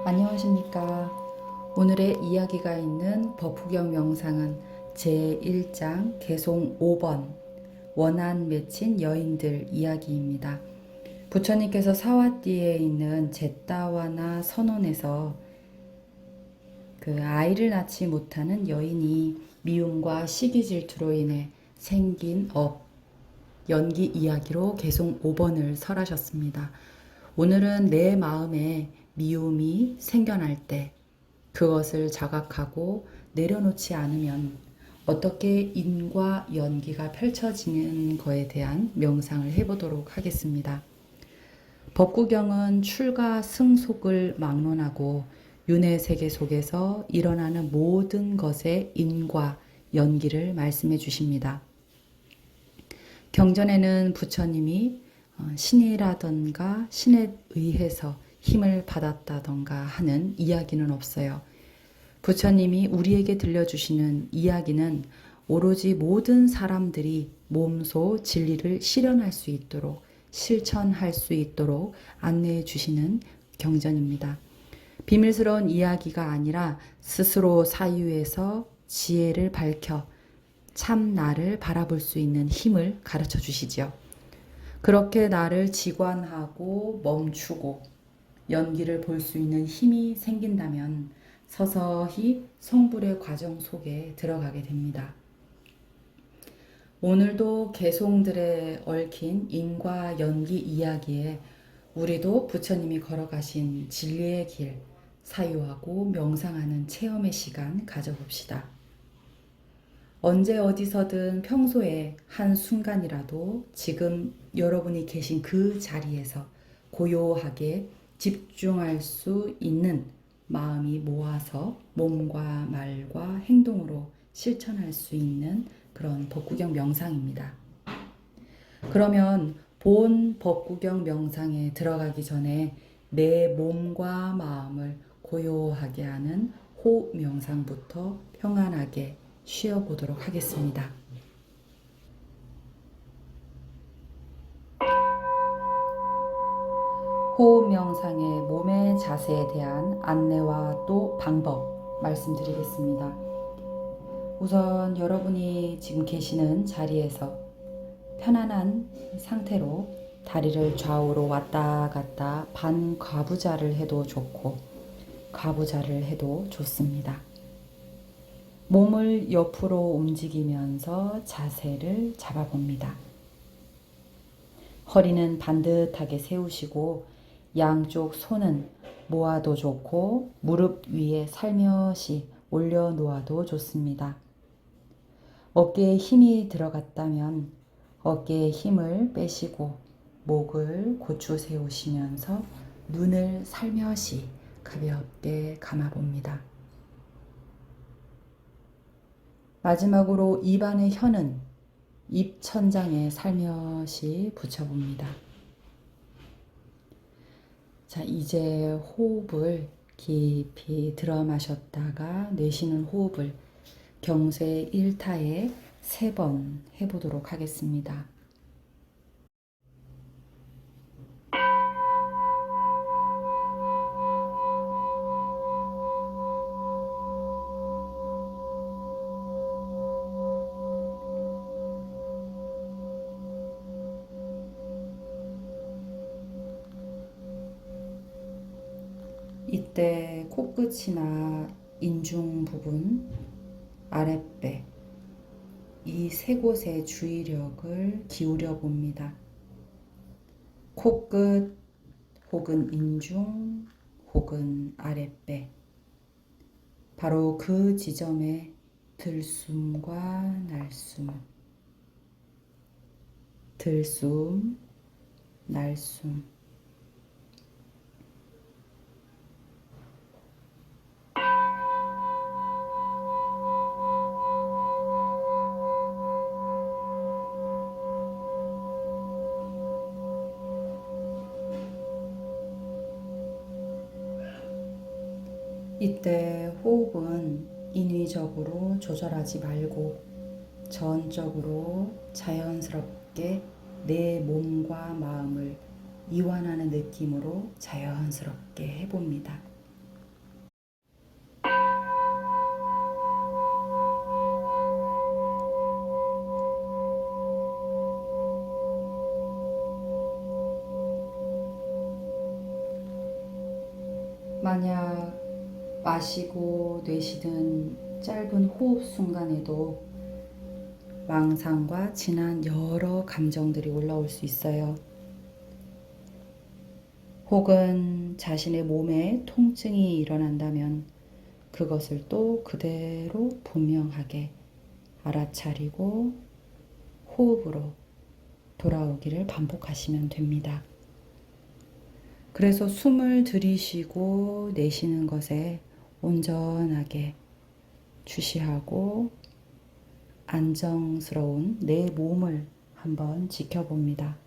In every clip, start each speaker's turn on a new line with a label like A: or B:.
A: 안녕하십니까. 오늘의 이야기가 있는 법후경 명상은 제1장 개송 5번 원한 맺힌 여인들 이야기입니다. 부처님께서 사와띠에 있는 제따와나 선원에서 그 아이를 낳지 못하는 여인이 미움과 시기 질투로 인해 생긴 연기 이야기로 개송 5번을 설하셨습니다. 오늘은 내 마음에 미움이 생겨날 때 그것을 자각하고 내려놓지 않으면 어떻게 인과 연기가 펼쳐지는 거에 대한 명상을 해보도록 하겠습니다. 법구경은 출가 승속을 막론하고 윤회 세계 속에서 일어나는 모든 것의 인과 연기를 말씀해 주십니다. 경전에는 부처님이 신이라던가 신에 의해서 힘을 받았다던가 하는 이야기는 없어요. 부처님이 우리에게 들려주시는 이야기는 오로지 모든 사람들이 몸소 진리를 실현할 수 있도록 실천할 수 있도록 안내해 주시는 경전입니다. 비밀스러운 이야기가 아니라 스스로 사유에서 지혜를 밝혀 참 나를 바라볼 수 있는 힘을 가르쳐 주시죠. 그렇게 나를 지관하고 멈추고 연기를 볼 수 있는 힘이 생긴다면 서서히 성불의 과정 속에 들어가게 됩니다. 오늘도 개송들에 얽힌 인과 연기 이야기에 우리도 부처님이 걸어가신 진리의 길 사유하고 명상하는 체험의 시간 가져봅시다. 언제 어디서든 평소에 한 순간이라도 지금 여러분이 계신 그 자리에서 고요하게 집중할 수 있는 마음이 모아서 몸과 말과 행동으로 실천할 수 있는 그런 법구경 명상입니다. 그러면 본 법구경 명상에 들어가기 전에 내 몸과 마음을 고요하게 하는 호흡 명상부터 평안하게 쉬어보도록 하겠습니다. 호흡 명상의 몸의 자세에 대한 안내와 또 방법 말씀드리겠습니다. 우선 여러분이 지금 계시는 자리에서 편안한 상태로 다리를 좌우로 왔다 갔다 반과부자를 해도 좋고 과부자를 해도 좋습니다. 몸을 옆으로 움직이면서 자세를 잡아봅니다. 허리는 반듯하게 세우시고 양쪽 손은 모아도 좋고 무릎 위에 살며시 올려놓아도 좋습니다. 어깨에 힘이 들어갔다면 어깨에 힘을 빼시고 목을 고추 세우시면서 눈을 살며시 가볍게 감아봅니다. 마지막으로 입안의 혀는 입 천장에 살며시 붙여봅니다. 자, 이제 호흡을 깊이 들어 마셨다가 내쉬는 호흡을 경세 1타에 3번 해보도록 하겠습니다. 이때 코끝이나 인중 부분, 아랫배 이 세 곳에 주의력을 기울여 봅니다. 코끝 혹은 인중 혹은 아랫배 바로 그 지점에 들숨과 날숨, 들숨, 날숨 이때 호흡은 인위적으로 조절하지 말고 전적으로 자연스럽게 내 몸과 마음을 이완하는 느낌으로 자연스럽게 해봅니다. 만약 마시고 내쉬는 짧은 호흡 순간에도 망상과 진한 여러 감정들이 올라올 수 있어요. 혹은 자신의 몸에 통증이 일어난다면 그것을 또 그대로 분명하게 알아차리고 호흡으로 돌아오기를 반복하시면 됩니다. 그래서 숨을 들이쉬고 내쉬는 것에 온전하게 주시하고 안정스러운 내 몸을 한번 지켜봅니다.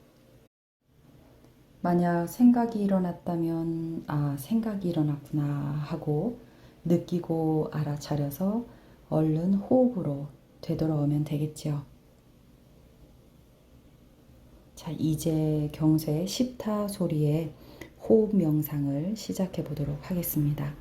A: 만약 생각이 일어났다면 생각이 일어났구나 하고 느끼고 알아차려서 얼른 호흡으로 되돌아오면 되겠지요. 자, 이제 경세 10타 소리의 호흡 명상을 시작해 보도록 하겠습니다.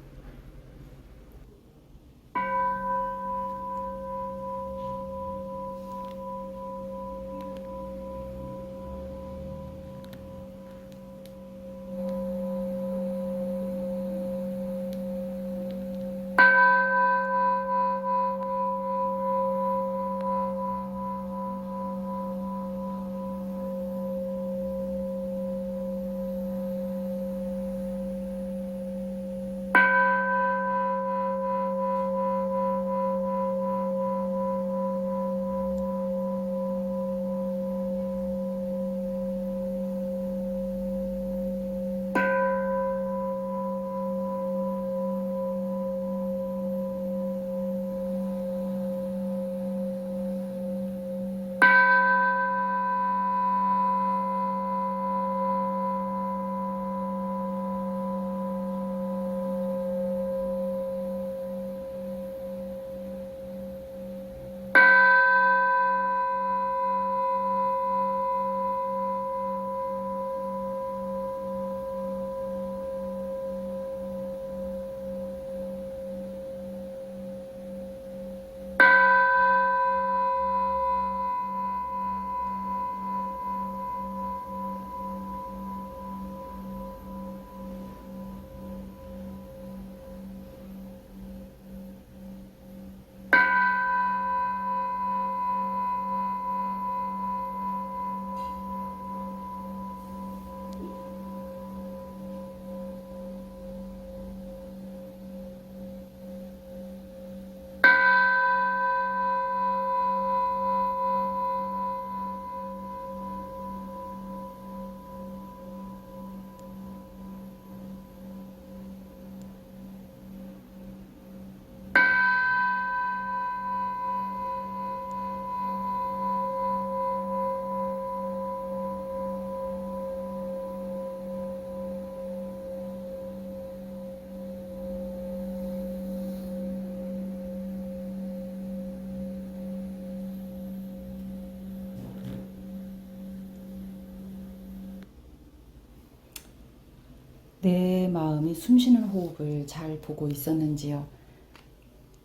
A: 내 마음이 숨쉬는 호흡을 잘 보고 있었는지요?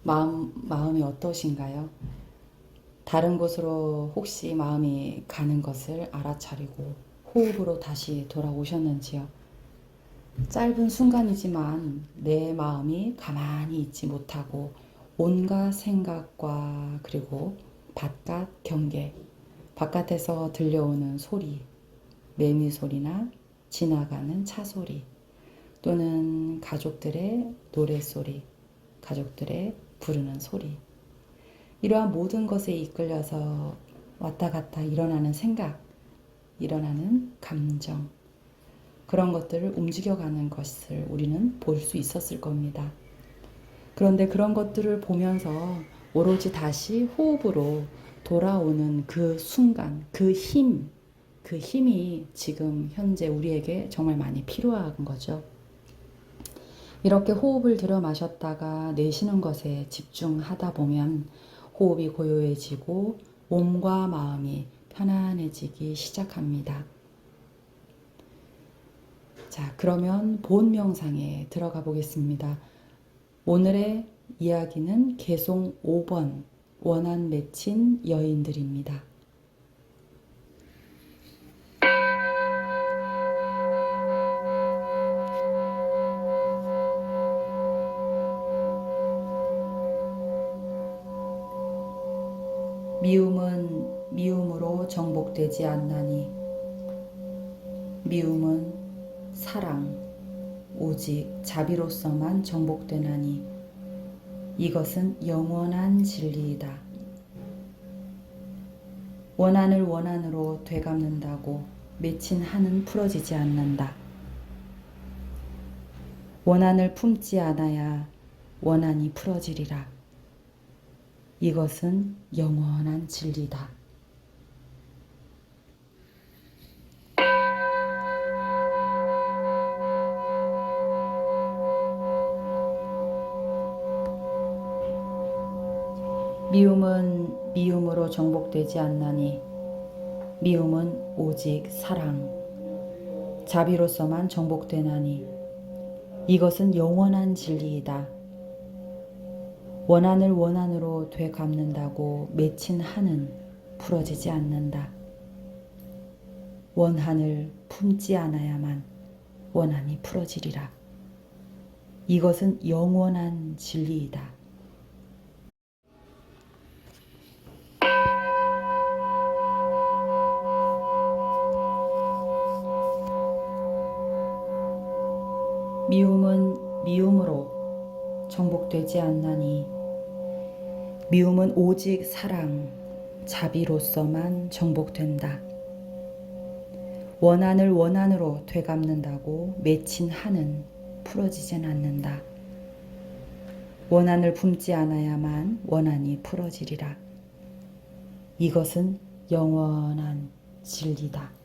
A: 마음이 어떠신가요? 다른 곳으로 혹시 마음이 가는 것을 알아차리고 호흡으로 다시 돌아오셨는지요? 짧은 순간이지만 내 마음이 가만히 있지 못하고 온갖 생각과 그리고 바깥 경계, 바깥에서 들려오는 소리, 매미 소리나 지나가는 차 소리, 또는 가족들의 노랫소리, 가족들의 부르는 소리, 이러한 모든 것에 이끌려서 왔다 갔다 일어나는 생각, 일어나는 감정, 그런 것들을 움직여가는 것을 우리는 볼 수 있었을 겁니다. 그런데 그런 것들을 보면서 오로지 다시 호흡으로 돌아오는 그 순간, 그 힘이 지금 현재 우리에게 정말 많이 필요한 거죠. 이렇게 호흡을 들여 마셨다가 내쉬는 것에 집중하다 보면 호흡이 고요해지고 몸과 마음이 편안해지기 시작합니다. 자, 그러면 본 명상에 들어가 보겠습니다. 오늘의 이야기는 개송 5번 원한 맺힌 여인들입니다. 미움은 미움으로 정복되지 않나니 미움은 사랑 오직 자비로서만 정복되나니 이것은 영원한 진리이다. 원한을 원한으로 되갚는다고 맺힌 한은 풀어지지 않는다. 원한을 품지 않아야 원한이 풀어지리라. 이것은 영원한 진리다. 미움은 미움으로 정복되지 않나니 미움은 오직 사랑, 자비로서만 정복되나니 이것은 영원한 진리이다. 원한을 원한으로 되갚는다고 맺힌 한은 풀어지지 않는다. 원한을 품지 않아야만 원한이 풀어지리라. 이것은 영원한 진리이다. 미움은 미움으로 정복되지 않나니 미움은 오직 사랑, 자비로서만 정복된다. 원한을 원한으로 되갚는다고 맺힌 한은 풀어지진 않는다. 원한을 품지 않아야만 원한이 풀어지리라. 이것은 영원한 진리다.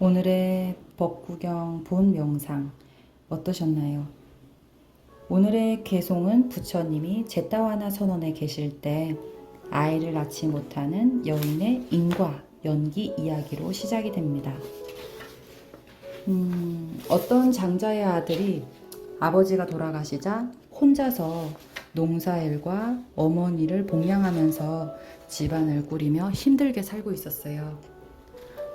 A: 오늘의 법구경 본 명상 어떠셨나요? 오늘의 개송은 부처님이 제타와나 선원에 계실 때 아이를 낳지 못하는 여인의 인과 연기 이야기로 시작이 됩니다. 어떤 장자의 아들이 아버지가 돌아가시자 혼자서 농사일과 어머니를 봉양하면서 집안을 꾸리며 힘들게 살고 있었어요.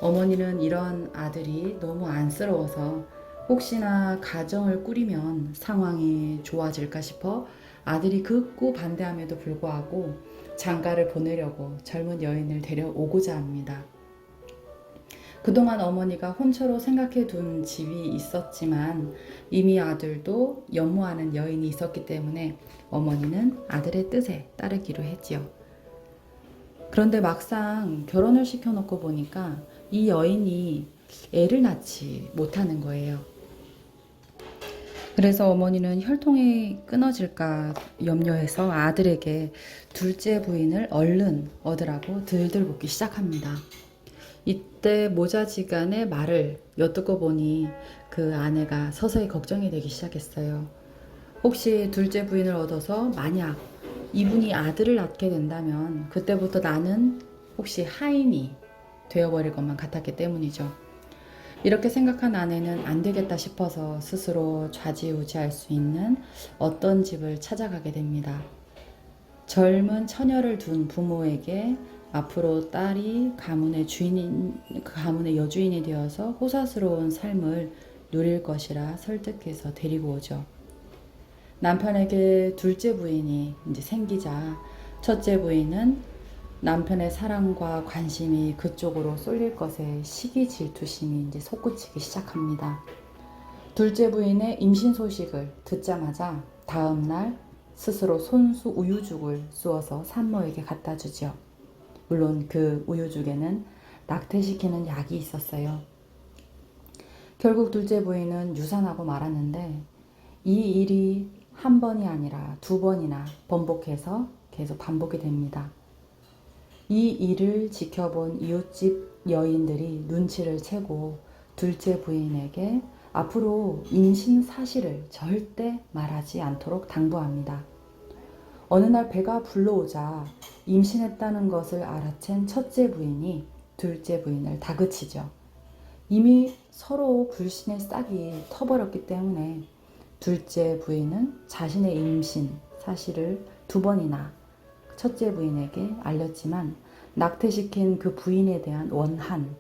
A: 어머니는 이런 아들이 너무 안쓰러워서 혹시나 가정을 꾸리면 상황이 좋아질까 싶어 아들이 극구 반대함에도 불구하고 장가를 보내려고 젊은 여인을 데려오고자 합니다. 그동안 어머니가 혼처로 생각해 둔 집이 있었지만 이미 아들도 연모하는 여인이 있었기 때문에 어머니는 아들의 뜻에 따르기로 했지요. 그런데 막상 결혼을 시켜놓고 보니까 이 여인이 애를 낳지 못하는 거예요. 그래서 어머니는 혈통이 끊어질까 염려해서 아들에게 둘째 부인을 얼른 얻으라고 들들 볶기 시작합니다. 이때 모자지간의 말을 엿듣고 보니 그 아내가 서서히 걱정이 되기 시작했어요. 혹시 둘째 부인을 얻어서 만약 이분이 아들을 낳게 된다면 그때부터 나는 혹시 하인이 되어버릴 것만 같았기 때문이죠. 이렇게 생각한 아내는 안 되겠다 싶어서 스스로 좌지우지할 수 있는 어떤 집을 찾아가게 됩니다. 젊은 처녀를 둔 부모에게 앞으로 딸이 가문의 여주인이 되어서 호사스러운 삶을 누릴 것이라 설득해서 데리고 오죠. 남편에게 둘째 부인이 이제 생기자 첫째 부인은 남편의 사랑과 관심이 그쪽으로 쏠릴 것에 시기 질투심이 이제 솟구치기 시작합니다. 둘째 부인의 임신 소식을 듣자마자 다음 날 스스로 손수 우유죽을 쑤어서 산모에게 갖다 주죠. 물론 그 우유죽에는 낙태시키는 약이 있었어요. 결국 둘째 부인은 유산하고 말았는데 이 일이 한 번이 아니라 두 번이나 번복해서 계속 반복이 됩니다. 이 일을 지켜본 이웃집 여인들이 눈치를 채고 둘째 부인에게 앞으로 임신 사실을 절대 말하지 않도록 당부합니다. 어느 날 배가 불러오자 임신했다는 것을 알아챈 첫째 부인이 둘째 부인을 다그치죠. 이미 서로 불신의 싹이 터버렸기 때문에 둘째 부인은 자신의 임신 사실을 두 번이나 첫째 부인에게 알렸지만 낙태시킨 그 부인에 대한 원한,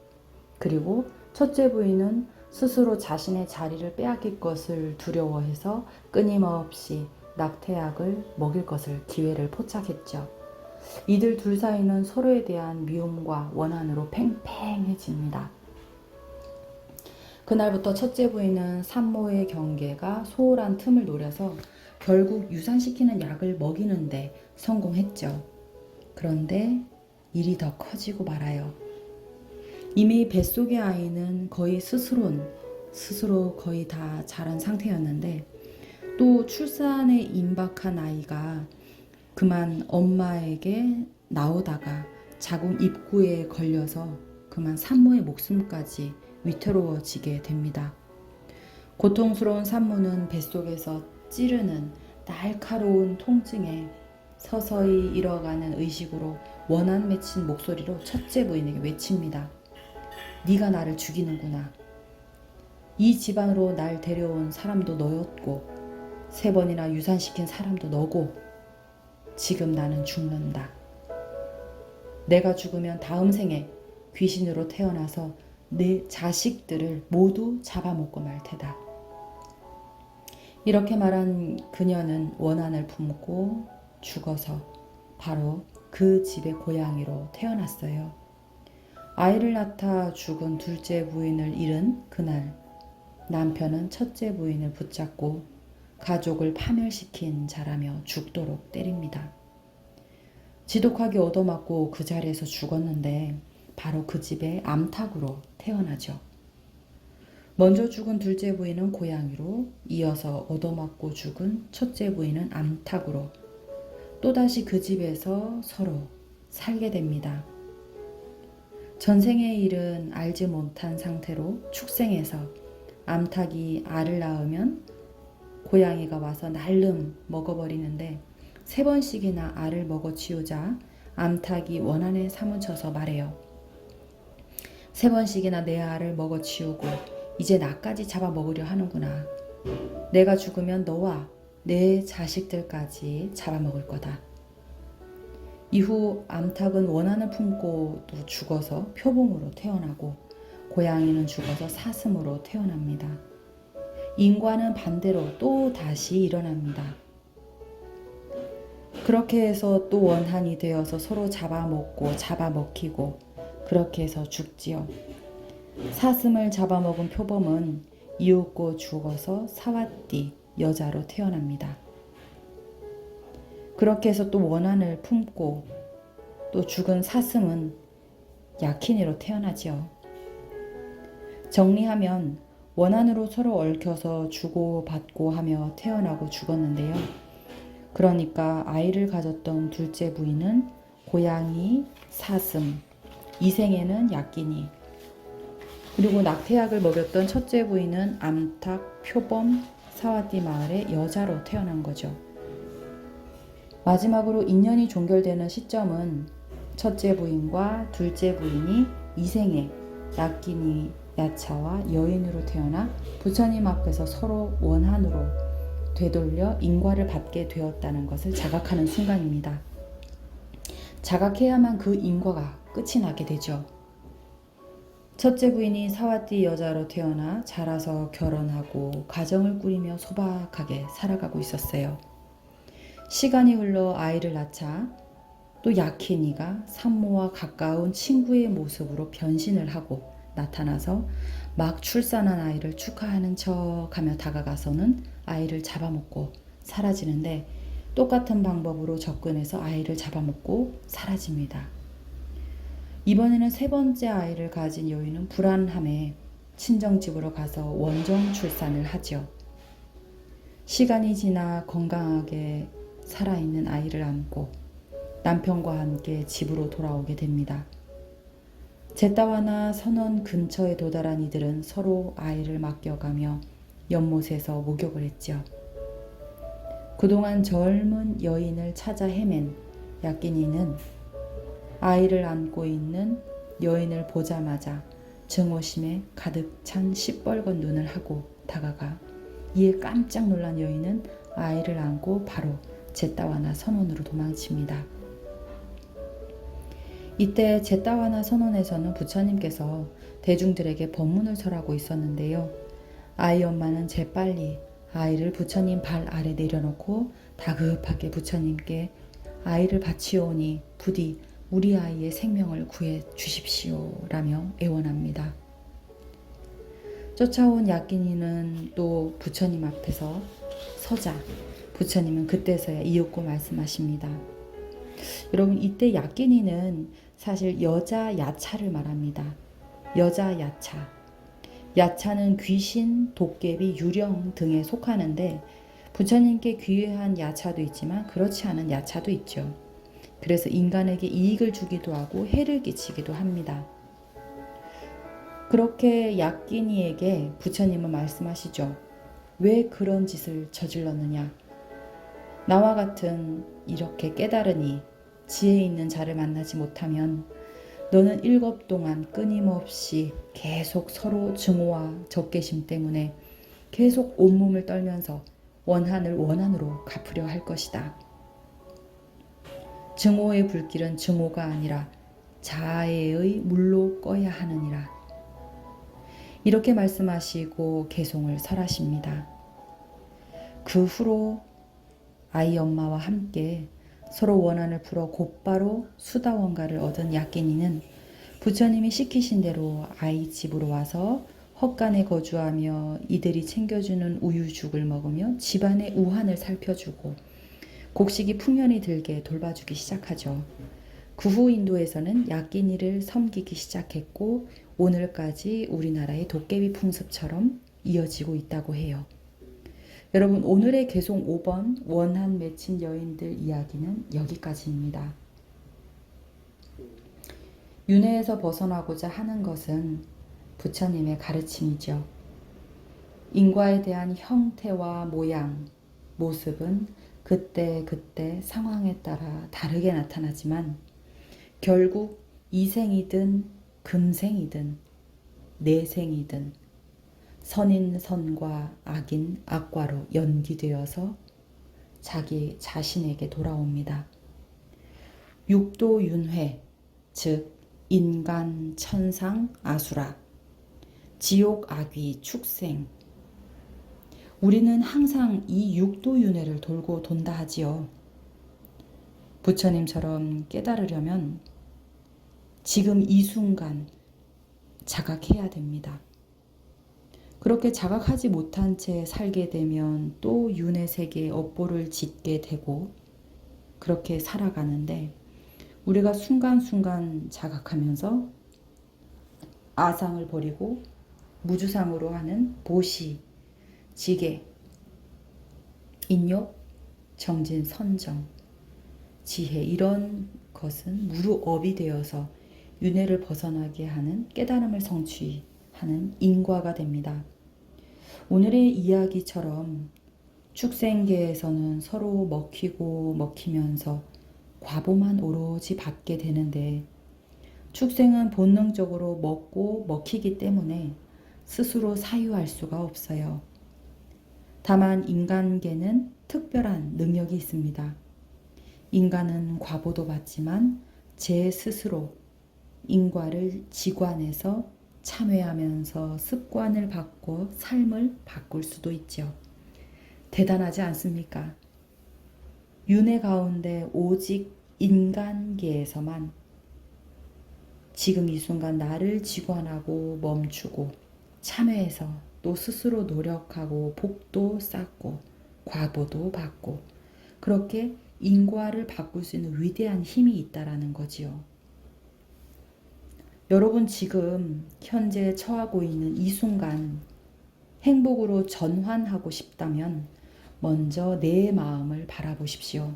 A: 그리고 첫째 부인은 스스로 자신의 자리를 빼앗길 것을 두려워해서 끊임없이 낙태약을 먹일 것을 기회를 포착했죠. 이들 둘 사이는 서로에 대한 미움과 원한으로 팽팽해집니다. 그날부터 첫째 부인은 산모의 경계가 소홀한 틈을 노려서 결국 유산시키는 약을 먹이는데 성공했죠. 그런데 일이 더 커지고 말아요. 이미 뱃속의 아이는 거의 스스로 거의 다 자란 상태였는데 또 출산에 임박한 아이가 그만 엄마에게 나오다가 자궁 입구에 걸려서 그만 산모의 목숨까지 위태로워지게 됩니다. 고통스러운 산모는 뱃속에서 찌르는 날카로운 통증에 서서히 잃어가는 의식으로 원한 맺힌 목소리로 첫째 부인에게 외칩니다. 네가 나를 죽이는구나. 이 집안으로 날 데려온 사람도 너였고 3번이나 유산시킨 사람도 너고 지금 나는 죽는다. 내가 죽으면 다음 생에 귀신으로 태어나서 내 자식들을 모두 잡아먹고 말 테다. 이렇게 말한 그녀는 원한을 품고 죽어서 바로 그 집의 고양이로 태어났어요. 아이를 낳다 죽은 둘째 부인을 잃은 그날 남편은 첫째 부인을 붙잡고 가족을 파멸시킨 자라며 죽도록 때립니다. 지독하게 얻어맞고 그 자리에서 죽었는데 바로 그 집의 암탉으로 태어나죠. 먼저 죽은 둘째 부인은 고양이로, 이어서 얻어맞고 죽은 첫째 부인은 암탉으로 또다시 그 집에서 서로 살게 됩니다. 전생의 일은 알지 못한 상태로 축생해서 암탉이 알을 낳으면 고양이가 와서 날름 먹어버리는데 3번씩이나 알을 먹어치우자 암탉이 원한에 사무쳐서 말해요. 3번씩이나 내 알을 먹어치우고 이제 나까지 잡아먹으려 하는구나. 내가 죽으면 너와 내 자식들까지 잡아먹을 거다. 이후 암탉은 원한을 품고 또 죽어서 표봉으로 태어나고 고양이는 죽어서 사슴으로 태어납니다. 인과는 반대로 또 다시 일어납니다. 그렇게 해서 또 원한이 되어서 서로 잡아먹고 잡아먹히고 그렇게 해서 죽지요. 사슴을 잡아먹은 표범은 이윽고 죽어서 사왓디 여자로 태어납니다. 그렇게 해서 또 원한을 품고 또 죽은 사슴은 야키니로 태어나지요. 정리하면 원한으로 서로 얽혀서 주고받고 하며 태어나고 죽었는데요. 그러니까 아이를 가졌던 둘째 부인은 고양이, 사슴, 이생에는 야끼니, 그리고 낙태약을 먹였던 첫째 부인은 암탉, 표범, 사와띠 마을의 여자로 태어난 거죠. 마지막으로 인연이 종결되는 시점은 첫째 부인과 둘째 부인이 이생에 야끼니 야차와 여인으로 태어나 부처님 앞에서 서로 원한으로 되돌려 인과를 받게 되었다는 것을 자각하는 순간입니다. 자각해야만 그 인과가 끝이 나게 되죠. 첫째 부인이 사와띠 여자로 태어나 자라서 결혼하고 가정을 꾸리며 소박하게 살아가고 있었어요. 시간이 흘러 아이를 낳자 또 야키니가 산모와 가까운 친구의 모습으로 변신을 하고 나타나서 막 출산한 아이를 축하하는 척하며 다가가서는 아이를 잡아먹고 사라지는데 똑같은 방법으로 접근해서 아이를 잡아먹고 사라집니다. 이번에는 세 번째 아이를 가진 여인은 불안함에 친정집으로 가서 원정 출산을 하죠. 시간이 지나 건강하게 살아있는 아이를 안고 남편과 함께 집으로 돌아오게 됩니다. 제따와나 선원 근처에 도달한 이들은 서로 아이를 맡겨가며 연못에서 목욕을 했죠. 그동안 젊은 여인을 찾아 헤맨 야끼니는 아이를 안고 있는 여인을 보자마자 증오심에 가득 찬 시뻘건 눈을 하고 다가가 이에 깜짝 놀란 여인은 아이를 안고 바로 제따와나 선원으로 도망칩니다. 이때 제따와나 선원에서는 부처님께서 대중들에게 법문을 설하고 있었는데요. 아이 엄마는 재빨리 아이를 부처님 발 아래 내려놓고 다급하게 부처님께 아이를 바치오니 부디 우리 아이의 생명을 구해 주십시오 라며 애원합니다. 쫓아온 야끼니는 또 부처님 앞에서 서자 부처님은 그때서야 이윽고 말씀하십니다. 여러분, 이때 야끼니는 사실 여자 야차를 말합니다. 여자 야차. 야차는 귀신, 도깨비, 유령 등에 속하는데 부처님께 귀한 야차도 있지만 그렇지 않은 야차도 있죠. 그래서 인간에게 이익을 주기도 하고 해를 끼치기도 합니다. 그렇게 야끼니에게 부처님은 말씀하시죠. 왜 그런 짓을 저질렀느냐? 나와 같은 이렇게 깨달으니 지혜 있는 자를 만나지 못하면 너는 7 동안 끊임없이 계속 서로 증오와 적개심 때문에 계속 온몸을 떨면서 원한을 원한으로 갚으려 할 것이다. 증오의 불길은 증오가 아니라 자애의 물로 꺼야 하느니라. 이렇게 말씀하시고 개송을 설하십니다. 그 후로 아이 엄마와 함께 서로 원한을 풀어 곧바로 수다원가를 얻은 야끼니는 부처님이 시키신 대로 아이 집으로 와서 헛간에 거주하며 이들이 챙겨주는 우유죽을 먹으며 집안의 우환을 살펴주고 곡식이 풍년이 들게 돌봐주기 시작하죠. 그 후 인도에서는 야끼니를 섬기기 시작했고 오늘까지 우리나라의 도깨비 풍습처럼 이어지고 있다고 해요. 여러분, 오늘의 개송 5번 원한 맺힌 여인들 이야기는 여기까지입니다. 윤회에서 벗어나고자 하는 것은 부처님의 가르침이죠. 인과에 대한 형태와 모양, 모습은 그때 상황에 따라 다르게 나타나지만 결국 이생이든 금생이든 내생이든 선인 선과 악인 악과로 연기되어서 자기 자신에게 돌아옵니다. 육도윤회, 즉 인간, 천상, 아수라, 지옥, 악귀, 축생. 우리는 항상 이 육도윤회를 돌고 돈다 하지요. 부처님처럼 깨달으려면 지금 이 순간 자각해야 됩니다. 그렇게 자각하지 못한 채 살게 되면 또 윤회 세계에 업보를 짓게 되고 그렇게 살아가는데, 우리가 순간순간 자각하면서 아상을 버리고 무주상으로 하는 보시, 지계, 인욕, 정진, 선정, 지혜, 이런 것은 무루업이 되어서 윤회를 벗어나게 하는 깨달음을 성취하는 인과가 됩니다. 오늘의 이야기처럼 축생계에서는 서로 먹히고 먹히면서 과보만 오로지 받게 되는데, 축생은 본능적으로 먹고 먹히기 때문에 스스로 사유할 수가 없어요. 다만 인간계는 특별한 능력이 있습니다. 인간은 과보도 받지만 제 스스로 인과를 지관해서 참회하면서 습관을 바꿔 삶을 바꿀 수도 있죠. 대단하지 않습니까? 윤회 가운데 오직 인간계에서만 지금 이 순간 나를 지관하고 멈추고 참회해서 또 스스로 노력하고 복도 쌓고 과보도 받고 그렇게 인과를 바꿀 수 있는 위대한 힘이 있다라는 거지요. 여러분 지금 현재 처하고 있는 이 순간 행복으로 전환하고 싶다면 먼저 내 마음을 바라보십시오.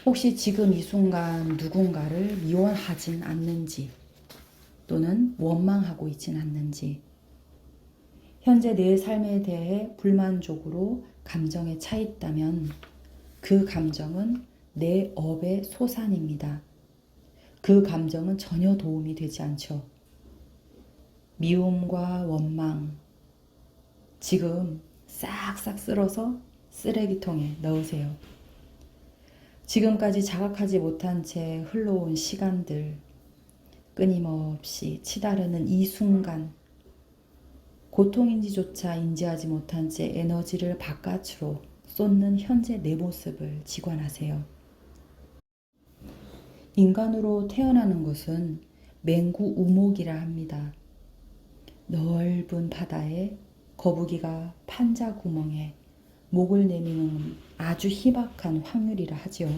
A: 혹시 지금 이 순간 누군가를 미워하진 않는지 또는 원망하고 있진 않는지, 현재 내 삶에 대해 불만족으로 감정에 차 있다면 그 감정은 내 업의 소산입니다. 그 감정은 전혀 도움이 되지 않죠. 미움과 원망, 지금 싹싹 쓸어서 쓰레기통에 넣으세요. 지금까지 자각하지 못한 채 흘러온 시간들, 끊임없이 치다르는 이 순간, 고통인지조차 인지하지 못한 채 에너지를 바깥으로 쏟는 현재 내 모습을 직관하세요. 인간으로 태어나는 것은 맹구 우목이라 합니다. 넓은 바다에 거북이가 판자 구멍에 목을 내미는 아주 희박한 확률이라 하지요.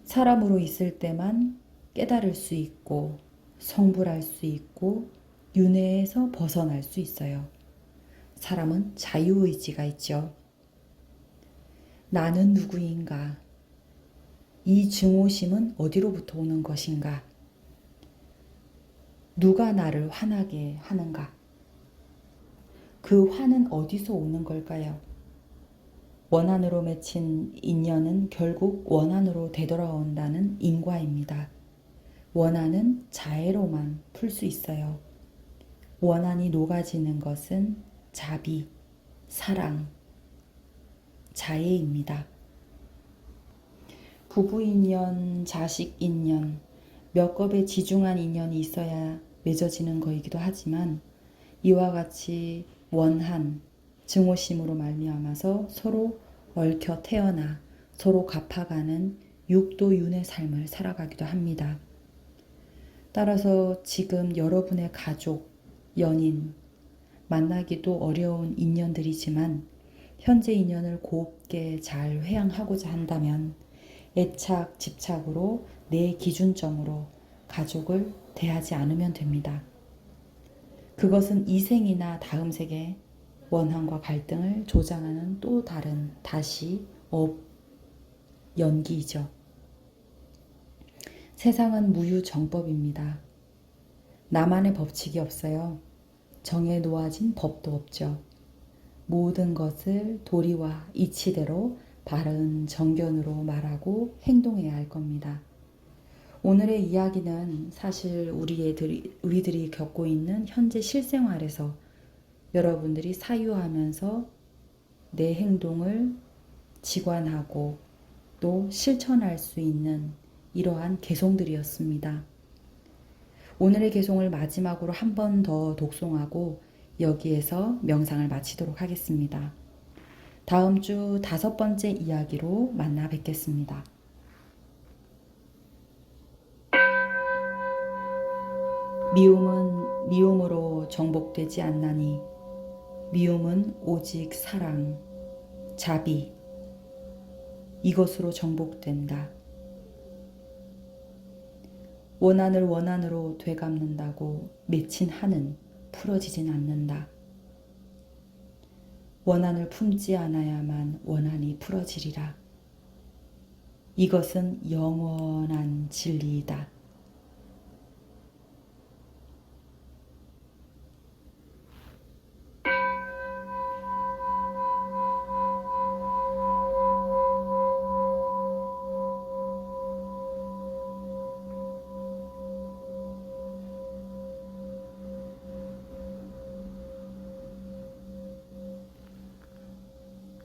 A: 사람으로 있을 때만 깨달을 수 있고 성불할 수 있고 윤회에서 벗어날 수 있어요. 사람은 자유의지가 있죠. 나는 누구인가? 이 증오심은 어디로부터 오는 것인가? 누가 나를 화나게 하는가? 그 화는 어디서 오는 걸까요? 원한으로 맺힌 인연은 결국 원한으로 되돌아온다는 인과입니다. 원한은 자애로만 풀 수 있어요. 원한이 녹아지는 것은 자비, 사랑, 자애입니다. 부부 인연, 자식 인연, 몇 겁의 지중한 인연이 있어야 맺어지는 거이기도 하지만, 이와 같이 원한, 증오심으로 말미암아서 서로 얽혀 태어나 서로 갚아가는 육도윤의 삶을 살아가기도 합니다. 따라서 지금 여러분의 가족, 연인, 만나기도 어려운 인연들이지만 현재 인연을 곱게 잘 회항하고자 한다면 애착, 집착으로 내 기준점으로 가족을 대하지 않으면 됩니다. 그것은 이 생이나 다음 생에 원한과 갈등을 조장하는 또 다른 다시 연기이죠. 세상은 무유정법입니다. 나만의 법칙이 없어요. 정해 놓아진 법도 없죠. 모든 것을 도리와 이치대로 바른 정견으로 말하고 행동해야 할 겁니다. 오늘의 이야기는 사실 우리들이 겪고 있는 현재 실생활에서 여러분들이 사유하면서 내 행동을 직관하고 또 실천할 수 있는 이러한 개송들이었습니다. 오늘의 개송을 마지막으로 한 번 더 독송하고 여기에서 명상을 마치도록 하겠습니다. 다음 주 5번째 이야기로 만나 뵙겠습니다. 미움은 미움으로 정복되지 않나니 미움은 오직 사랑, 자비 이것으로 정복된다. 원한을 원한으로 되갚는다고 맺힌 한은 풀어지진 않는다. 원한을 품지 않아야만 원한이 풀어지리라. 이것은 영원한 진리이다.